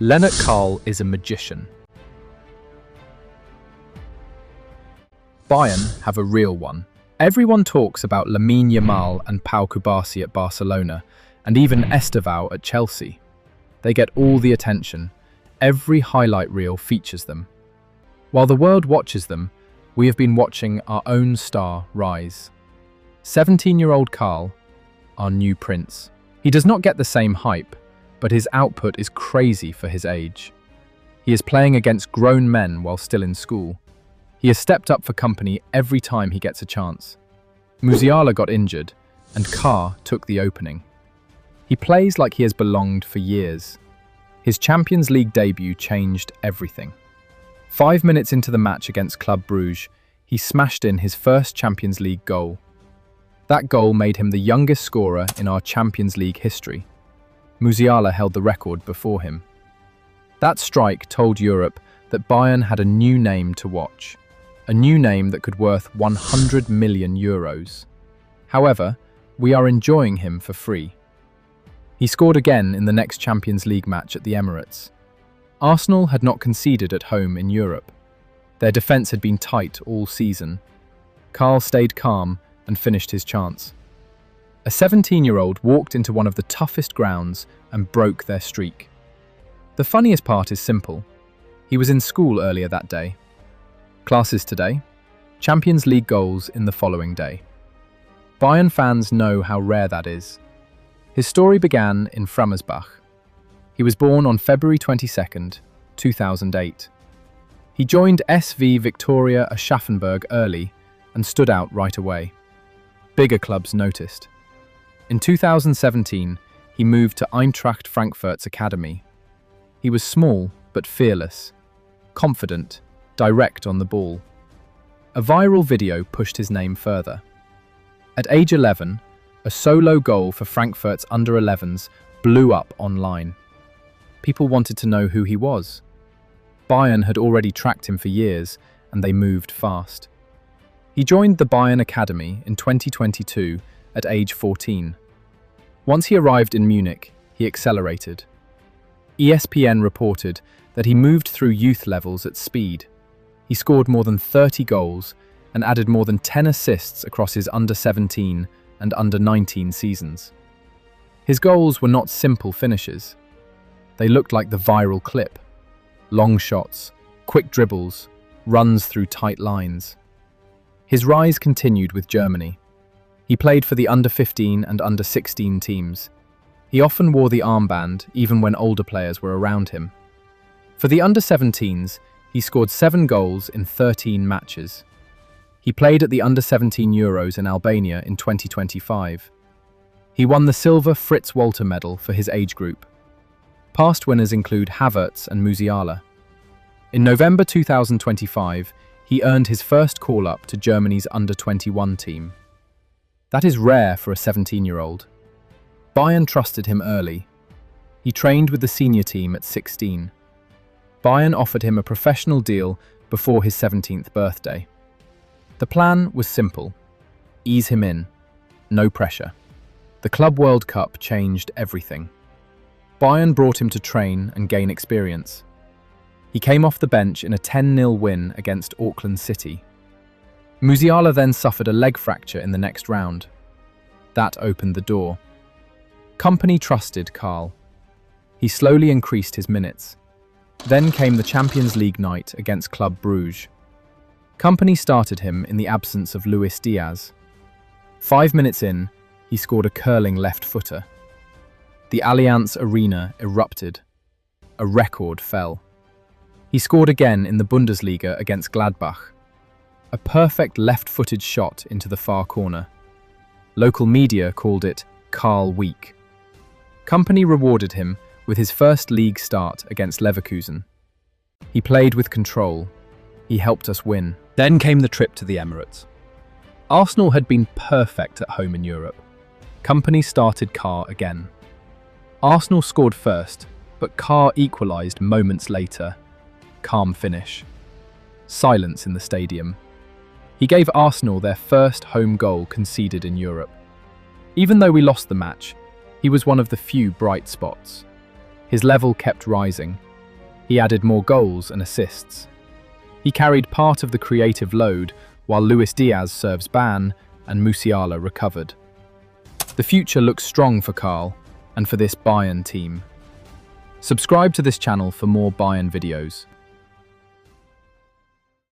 Lennart Karl is a magician. Bayern have a real one. Everyone talks about Lamine Yamal and Pau Kubasi at Barcelona, and even Estevao at Chelsea. They get all the attention. Every highlight reel features them. While the world watches them, we have been watching our own star rise. 17-year-old Karl, our new prince. He does not get the same hype, but his output is crazy for his age. He is playing against grown men while still in school. He has stepped up for company every time he gets a chance. Musiala got injured, and Karl took the opening. He plays like he has belonged for years. His Champions League debut changed everything. 5 minutes into the match against Club Brugge, he smashed in his first Champions League goal. That goal made him the youngest scorer in our Champions League history. Musiala held the record before him. That strike told Europe that Bayern had a new name to watch, a new name that could worth 100 million euros. However, we are enjoying him for free. He scored again in the next Champions League match at the Emirates. Arsenal had not conceded at home in Europe. Their defence had been tight all season. Karl stayed calm and finished his chance. A 17-year-old walked into one of the toughest grounds and broke their streak. The funniest part is simple. He was in school earlier that day. Classes today, Champions League goals in the following day. Bayern fans know how rare that is. His story began in Framersbach. He was born on February 22nd, 2008. He joined SV Viktoria Aschaffenburg early and stood out right away. Bigger clubs noticed. In 2017, he moved to Eintracht Frankfurt's academy. He was small but fearless, confident, direct on the ball. A viral video pushed his name further. At age 11, a solo goal for Frankfurt's under-11s blew up online. People wanted to know who he was. Bayern had already tracked him for years, and they moved fast. He joined the Bayern Academy in 2022 at age 14. Once he arrived in Munich, he accelerated. ESPN reported that he moved through youth levels at speed. He scored more than 30 goals and added more than 10 assists across his under-17 and under-19 seasons. His goals were not simple finishes. They looked like the viral clip. Long shots, quick dribbles, runs through tight lines. His rise continued with Germany. He played for the under-15 and under-16 teams. He often wore the armband even when older players were around him. For the under-17s, he scored 7 goals in 13 matches. He played at the under-17 Euros in Albania in 2025. He won the silver Fritz Walter medal for his age group. Past winners include Havertz and Musiala. In November 2025, he earned his first call-up to Germany's under-21 team. That is rare for a 17-year-old. Bayern trusted him early. He trained with the senior team at 16. Bayern offered him a professional deal before his 17th birthday. The plan was simple. Ease him in. No pressure. The Club World Cup changed everything. Bayern brought him to train and gain experience. He came off the bench in a 10-0 win against Auckland City. Musiala then suffered a leg fracture in the next round. That opened the door. Company trusted Karl. He slowly increased his minutes. Then came the Champions League night against Club Brugge. Company started him in the absence of Luis Diaz. 5 minutes in, he scored a curling left-footer. The Allianz Arena erupted. A record fell. He scored again in the Bundesliga against Gladbach. A perfect left-footed shot into the far corner. Local media called it Karl Week. Company rewarded him with his first league start against Leverkusen. He played with control. He helped us win. Then came the trip to the Emirates. Arsenal had been perfect at home in Europe. Company started Karl again. Arsenal scored first, but Karl equalised moments later. Calm finish. Silence in the stadium. He gave Arsenal their first home goal conceded in Europe. Even though we lost the match, he was one of the few bright spots. His level kept rising, He added more goals and assists. He carried part of the creative load while Luis Diaz serves ban and Musiala recovered. The future looks strong for Karl and for this Bayern team. Subscribe to this channel for more Bayern videos.